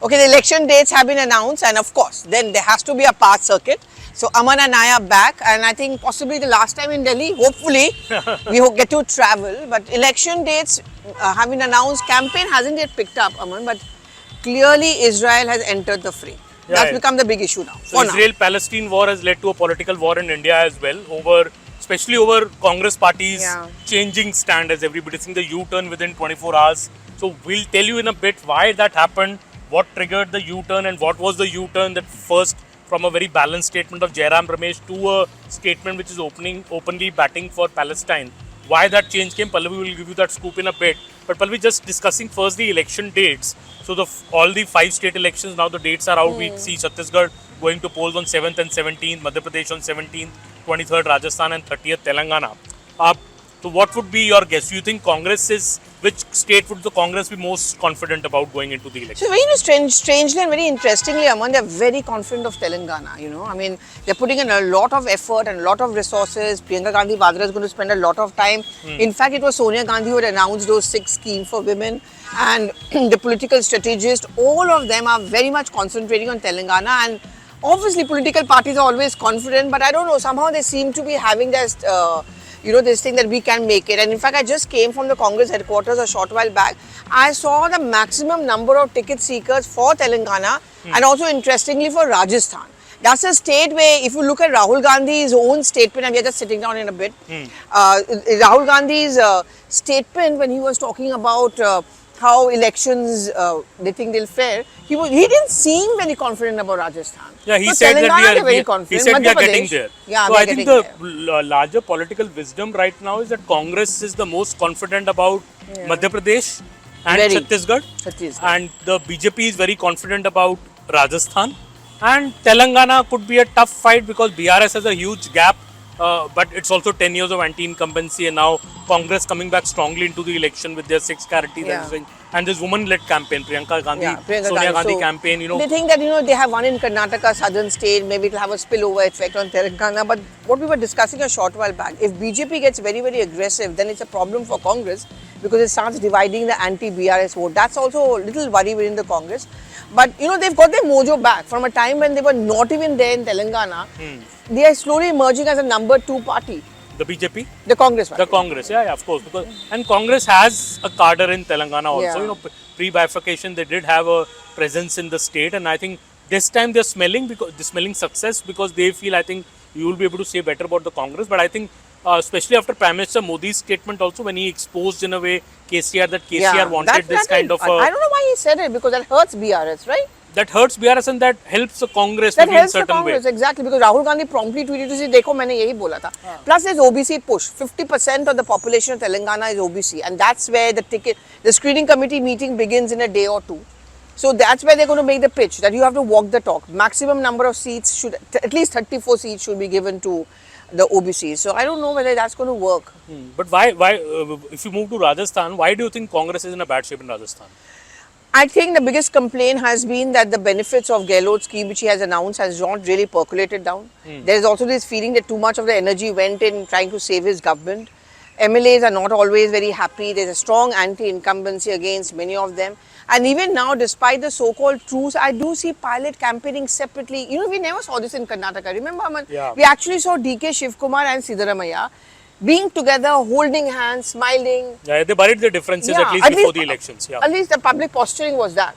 Okay, the election dates have been announced, and of course, then there has to be a path circuit. So Aman and I are back, and I think possibly the last time in Delhi, hopefully, we get to travel. But election dates have been announced. Campaign hasn't yet picked up, Aman, but clearly Israel has entered the fray. That's become the big issue now. So Israel-Palestine war has led to a political war in India as well, especially over Congress parties changing stand as everybody seeing the U-turn within 24 hours. So we'll tell you in a bit why that happened, what triggered the U-turn, and what was the U-turn that first from a very balanced statement of Jairam Ramesh to a statement which is openly batting for Palestine. Why that change came, Pallavi will give you that scoop in a bit. But Pallavi, just discussing first the election dates. So all the 5 state elections, now the dates are out. We see Chhattisgarh going to polls on 7th and 17th, Madhya Pradesh on 17th, 23rd Rajasthan and 30th Telangana. So what would be your guess? You think which state would the Congress be most confident about going into the election? So very strangely and very interestingly, Aman, they're very confident of Telangana, I mean, they're putting in a lot of effort and a lot of resources. Priyanka Gandhi Vadra is going to spend a lot of time. In fact, it was Sonia Gandhi who had announced those 6 schemes for women, and the political strategists, all of them are very much concentrating on Telangana. And obviously, political parties are always confident, but I don't know, somehow they seem to be having this this thing that we can make it. And in fact, I just came from the Congress headquarters a short while back. I saw the maximum number of ticket seekers for Telangana and also interestingly for Rajasthan. That's a state where, if you look at Rahul Gandhi's own statement, and we are just sitting down in a bit, Rahul Gandhi's statement when he was talking about how elections they think they'll fare, he didn't seem very confident about Rajasthan. Yeah, he so said Telangana, that very confident. He said we are getting there. Yeah, so I think the larger political wisdom right now is that Congress is the most confident about Madhya Pradesh and Chhattisgarh. And the BJP is very confident about Rajasthan. And Telangana could be a tough fight because BRS has a huge gap. But it's also 10 years of anti-incumbency, and now Congress coming back strongly into the election with their 6 guarantees and this woman-led campaign, Priyanka Gandhi, Sonia Gandhi campaign, They think that, they have one in Karnataka, southern state, maybe it'll have a spillover effect on Telangana. But what we were discussing a short while back, if BJP gets very, very aggressive, then it's a problem for Congress because it starts dividing the anti-BRS vote. That's also a little worry within the Congress. But, they've got their mojo back from a time when they were not even there in Telangana. They are slowly emerging as a number 2 party. The BJP? The Congress party. The Congress, yeah, of course. And Congress has a cadre in Telangana also. Pre-bifurcation, they did have a presence in the state. And I think this time they're smelling success because they feel, I think, you will be able to say better about the Congress. But I think, especially after Prime Minister Modi's statement also, when he exposed in a way KCR, that KCR wanted this kind of... I don't know why he said it, because that hurts BRS, right? That hurts BRS and that helps the Congress maybe in certain way. Exactly, because Rahul Gandhi promptly tweeted to say, "Dekho, maine yahi bola tha." Plus, there's OBC push. 50% of the population of Telangana is OBC, and that's where the screening committee meeting begins in a day or 2. So that's where they're going to make the pitch that you have to walk the talk. Maximum number of seats should, at least 34 seats should be given to the OBCs. So I don't know whether that's going to work. But why if you move to Rajasthan, why do you think Congress is in a bad shape in Rajasthan? I think the biggest complaint has been that the benefits of Gehlot's scheme, which he has announced, has not really percolated down. There is also this feeling that too much of the energy went in trying to save his government. MLAs are not always very happy. There's a strong anti-incumbency against many of them. And even now, despite the so-called truce, I do see pilot campaigning separately. We never saw this in Karnataka. Remember, Aman? Yeah. We actually saw DK Shivkumar and Siddaramaiah being together, holding hands, smiling. Yeah, they buried the differences at least before the elections. Yeah. At least the public posturing was that.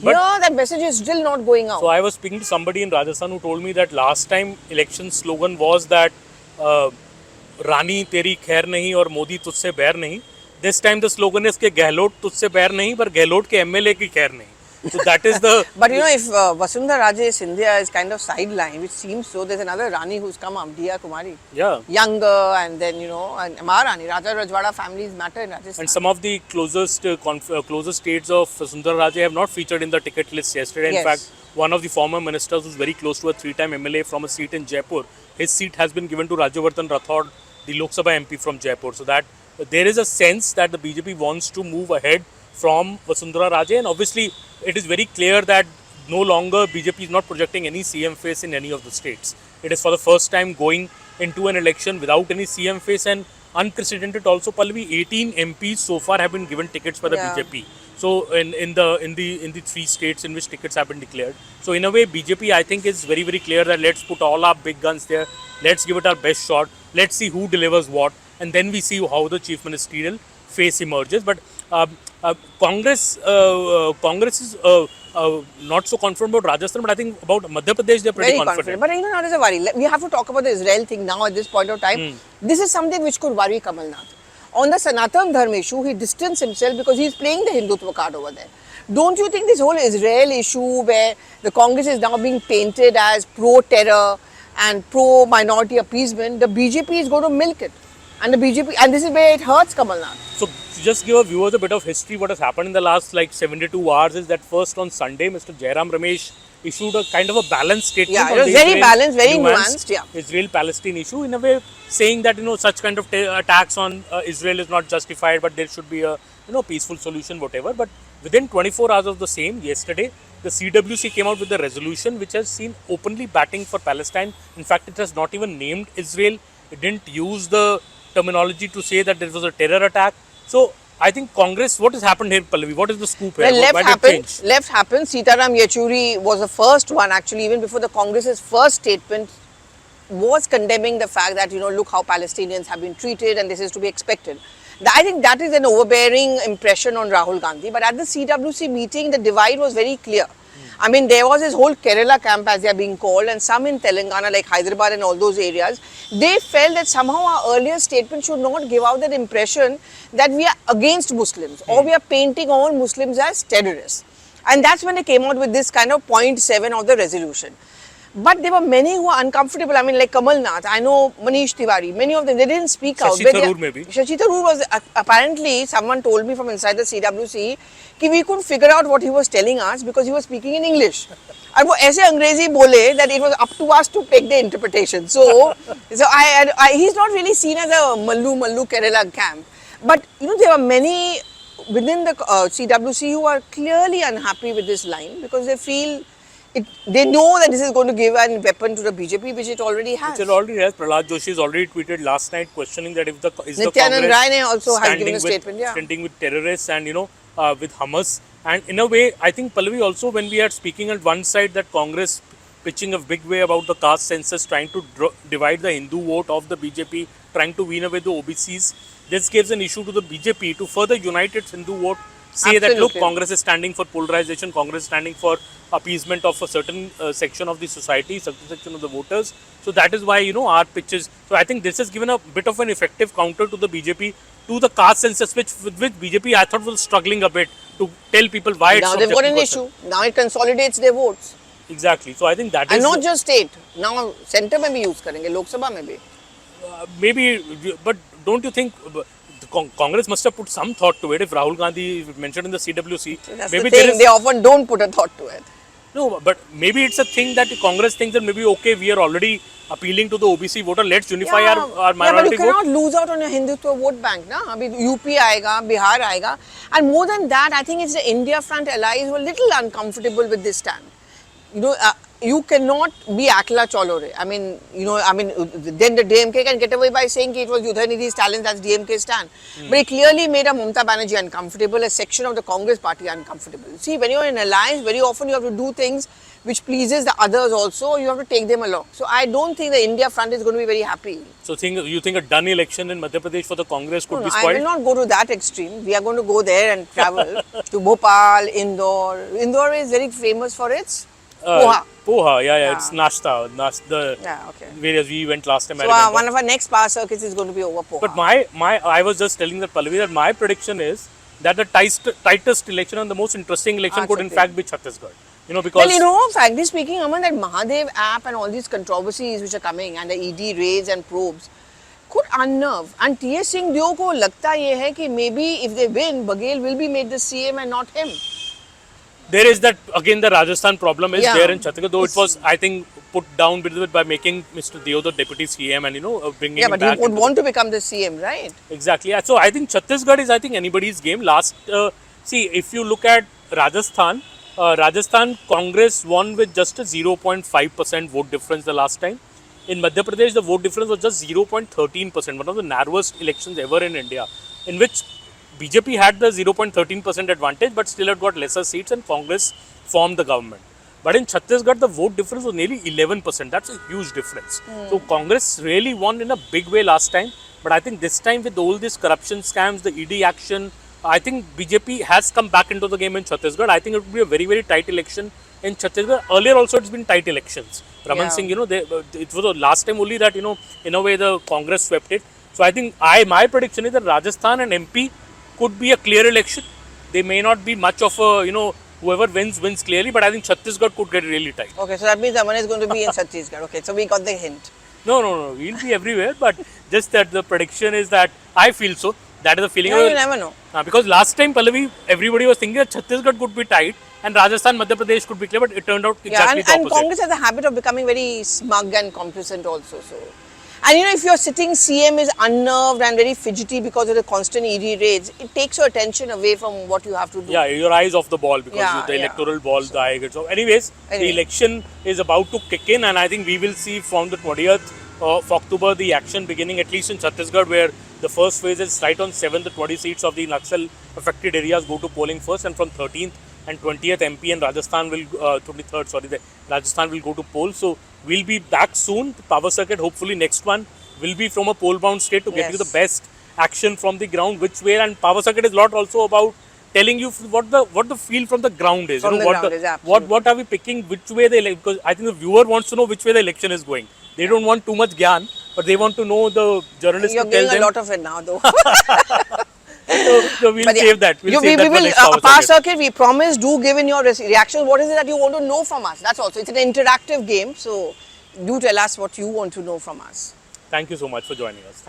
But that message is still not going out. So I was speaking to somebody in Rajasthan who told me that last time election slogan was that Rani teri khair nahi or Modi tujhse bair nahi. This time the slogan is ke Gehlot tujhse bair nahi, but Gehlot ke MLA ki khair nahi. So that is the... But if Vasundhara Raje Scindia is kind of sidelined, which seems so, there's another Rani who's come up, Diya Kumari. Yeah. Younger, and then, and Maharani, Raja Rajwada families matter in Rajasthan. And some of the closest states of Vasundhara Raje have not featured in the ticket list yesterday. In fact, one of the former ministers who's very close to a 3-time MLA from a seat in Jaipur, his seat has been given to Rajyavardhan Rathod, the Lok Sabha MP from Jaipur. So that there is a sense that the BJP wants to move ahead from Vasundhara Raje, and obviously it is very clear that no longer BJP is not projecting any CM face in any of the states. It is for the first time going into an election without any CM face, and unprecedented also, Pallavi. 18 MPs so far have been given tickets by the Yeah. BJP. So in the three states in which tickets have been declared. So in a way, BJP I think is very clear that let's put all our big guns there. Let's give it our best shot. Let's see who delivers what, and then we see how the chief ministerial face emerges. But Congress is not so confident about Rajasthan, but I think about Madhya Pradesh they're pretty Very confident. confident. But you know, now there's a worry. We have to talk about the Israel thing now at this point of time. This is something which could worry Kamal Nath. On the Sanatan Dharma issue, he distanced himself because he's playing the Hindutva card over there. Don't you think this whole Israel issue where the Congress is now being painted as pro-terror and pro-minority appeasement, the BJP is going to milk it. And the BJP, and this is where it hurts Kamal Nath. So to just give our viewers a bit of history, what has happened in the last like 72 hours is that first on Sunday, Mr. Jairam Ramesh issued a kind of a balanced statement. Yeah, on it was the very balanced, very nuanced, yeah. Israel-Palestine issue, in a way saying that such kind of attacks on Israel is not justified, but there should be a peaceful solution, whatever. But within 24 hours of the same, yesterday, the CWC came out with a resolution which has seen openly batting for Palestine. In fact, it has not even named Israel. It didn't use the terminology to say that there was a terror attack. So I think Congress, what has happened here, Pallavi? What is the scoop here? Well, Why did it change? left happened. Sitaram Yechuri was the first one actually, even before the Congress's first statement was condemning the fact that, look how Palestinians have been treated and this is to be expected. I think that is an overbearing impression on Rahul Gandhi. But at the CWC meeting, the divide was very clear. I mean, there was this whole Kerala camp, as they are being called, and some in Telangana, like Hyderabad and all those areas. They felt that somehow our earlier statement should not give out that impression that we are against Muslims or we are painting all Muslims as terrorists. And that's when they came out with this kind of point 7 of the resolution. But there were many who were uncomfortable. I mean, like Kamal Nath, I know Manish Tiwari, many of them, they didn't speak out. Shashi Tharoor maybe. Shashi Tharoor was, apparently, someone told me from inside the CWC, कि we couldn't figure out what he was telling us because he was speaking in English. And वो ऐसे अंग्रेजी बोले that it was up to us to take the interpretation. So he's not really seen as a Mallu Kerala camp. But, there were many within the CWC who are clearly unhappy with this line because they feel they know that this is going to give a weapon to the BJP, which it already has. Which it already has. Prahlad Joshi has already tweeted last night questioning that if the Nityanand Congress Rai also has given a statement, standing with terrorists and with Hamas. And in a way, I think Pallavi also, when we are speaking at one side that Congress pitching a big way about the caste census, trying to divide the Hindu vote of the BJP, trying to wean away the OBCs, this gives an issue to the BJP to further unite its Hindu vote. Say that look, Congress is standing for polarization, Congress is standing for appeasement of a certain section of the society, certain section of the voters. So that is why our pitches. So I think this has given a bit of an effective counter to the BJP, to the caste census, which BJP I thought was struggling a bit to tell people why it's now they've got an issue. Now it consolidates their votes. Exactly. So I think that and is not just state. Now center में भी use करेंगे, Lok Sabha में भी. Maybe, but don't you think? Congress must have put some thought to it. If Rahul Gandhi mentioned in the CWC, that's maybe the thing. They often don't put a thought to it. No, but maybe it's a thing that Congress thinks that maybe okay, we are already appealing to the OBC voter. Let's unify our minority but you vote. cannot lose out on your Hindutva vote bank, na? अभी UP आएगा, Bihar आएगा, and more than that, I think it's the India Front allies who are a little uncomfortable with this stand. You cannot be Akla Cholore. I mean, then the DMK can get away by saying it was Udhainidhi's talent, that's DMK stand. But it clearly made a Mamata Banerjee uncomfortable, a section of the Congress party uncomfortable. See, when you're in an alliance, very often you have to do things which pleases the others also, you have to take them along. So I don't think the India Front is going to be very happy. So you think a done election in Madhya Pradesh for the Congress could be spoiled? I will not go to that extreme. We are going to go there and travel to Bhopal, Indore. Indore is very famous for its poha. Poha, yeah. It's nashta. Okay. Whereas we went last time. So one of our next power circuits is going to be over poha. But I was just telling that Pallavi that my prediction is that the tightest election and the most interesting election could in fact be Chhattisgarh. Because frankly speaking, Aman, that Mahadev app and all these controversies which are coming and the ED raids and probes could unnerve. And T.S. Singh Deo ko lagta ye hai ki maybe if they win, Baghel will be made the CM and not him. There is that, again, the Rajasthan problem is there in Chhattisgarh, though it was, I think, put down a bit by making Mr. Deo the deputy CM and, bringing him back. Yeah, but he would want to become the CM, right? Exactly. Yeah. So I think Chhattisgarh is, anybody's game. See, if you look at Rajasthan, Congress won with just a 0.5% vote difference the last time. in Madhya Pradesh, the vote difference was just 0.13%, one of the narrowest elections ever in India, in which BJP had the 0.13% advantage, but still had got lesser seats, and Congress formed the government. But in Chhattisgarh, the vote difference was nearly 11%. That's a huge difference. So Congress really won in a big way last time. But I think this time, with all these corruption scams, the ED action, I think BJP has come back into the game in Chhattisgarh. I think it will be a very, very tight election in Chhattisgarh. Earlier also, it's been tight elections. Raman Singh, it was the last time only that, in a way, the Congress swept it. So I think my prediction is that Rajasthan and MP could be a clear election. They may not be much of a, whoever wins clearly, but I think Chhattisgarh could get really tight. Okay, so that means Aman is going to be in Chhattisgarh. Okay, so we got the hint. No, we'll be everywhere, but just that the prediction is that I feel so. That is the feeling. No, you never know. Because last time, Pallavi, everybody was thinking that Chhattisgarh could be tight and Rajasthan, Madhya Pradesh could be clear, but it turned out exactly the and opposite. Congress has a habit of becoming very smug and complacent also. So, and if you're sitting, CM is unnerved and very fidgety because of the constant ED raids, it takes your attention away from what you have to do. Yeah, your eyes off the ball because the electoral ball, the eye gets off. Anyways, the election is about to kick in, and I think we will see from the 20th of October the action beginning, at least in Chhattisgarh, where the first phase is right on 7, the 20 seats of the Naxal affected areas go to polling first, and from 13th and 20th MP and Rajasthan will, 23rd, sorry, the Rajasthan will go to poll. So we'll be back soon. The power circuit, hopefully next one will be from a poll bound state to get you the best action from the ground, which way, and power circuit is a lot also about telling you what the feel from the ground is. From the ground is, absolutely. What are we picking, which way because I think the viewer wants to know which way the election is going. They don't want too much gyan, but they want to know the journalists You're to tell getting them. a lot of it now, though. So we'll save that. We'll save we that for will, next power Power circuit. Circuit, we promise, do give in your reactions. What is it that you want to know from us? That's also, it's an interactive game. So do tell us what you want to know from us. Thank you so much for joining us. Thanks.